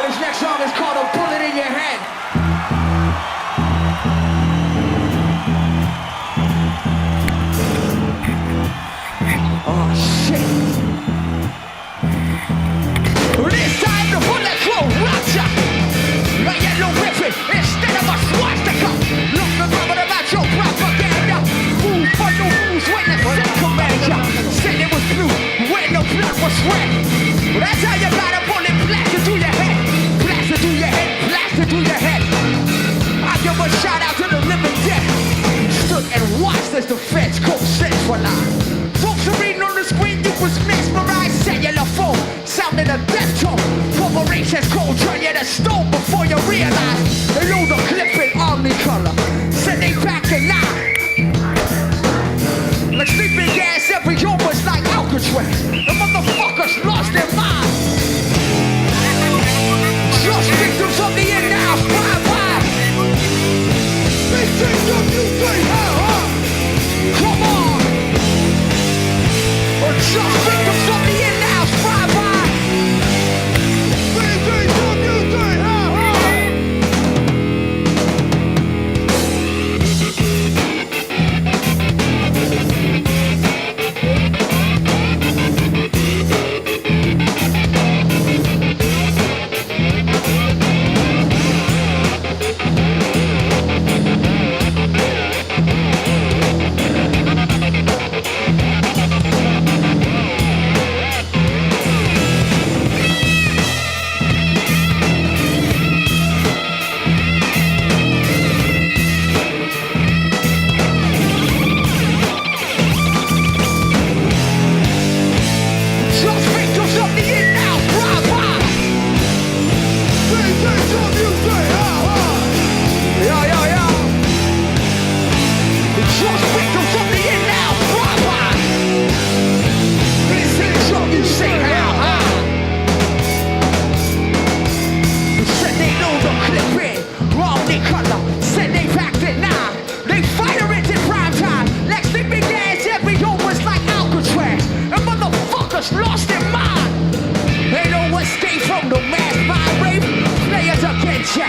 This next song is called A Bullet in Your Head. Oh shit. This time the bullet will rupture. A yellow ribbon instead of a swastika. Look the rubber about your propaganda. Move for the rules when the set command ya. Said it was blue when the blood was red. That's how you got a bullet blasted through your head. Blasted through your head, blasted through your head. I give a shout out to the living dead. Stood and watched as the feds go centralized. Folks are reading on the screen, you was mesmerized. Cellular phone, sounding a death tone. Corporations cold, turn you to stone before you realize. They know the clip in omnicolor. Said they back to line. Like sleeping gas, every home was like Alcatraz. The motherfuckers lost their mind. Just victims of the in-house drive-by. They think of you, say how. Come on. Or just victims of the in-house drive-by. They think of you, say how. Lost their mind. They don't escape from the mass mind rape. Players against ya.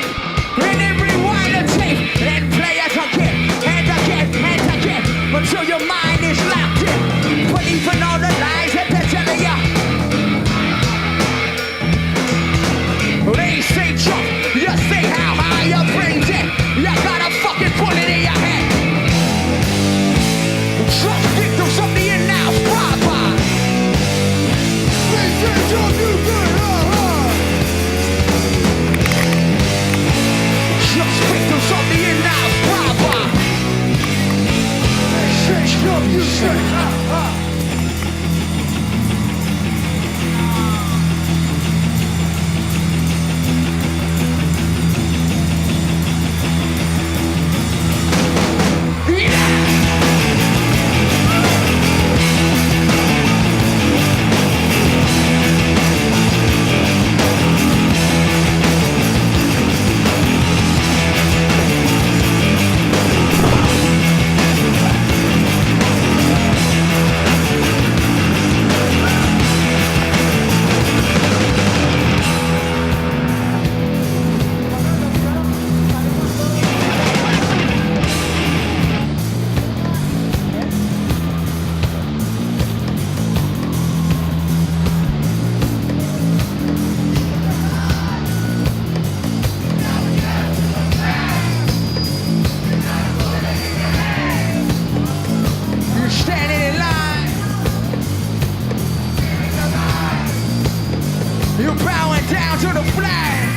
And they rewind the tape. And players again. And again. And again. Until your mind is locked in. Believing all the lies that they're telling ya. They say jump. You say how high your brain's in. You got a fucking bullet in your head. Trust victims of the in-house drive-by. Just victims of the in-house drive-by. You say, you're bowing down to the flag.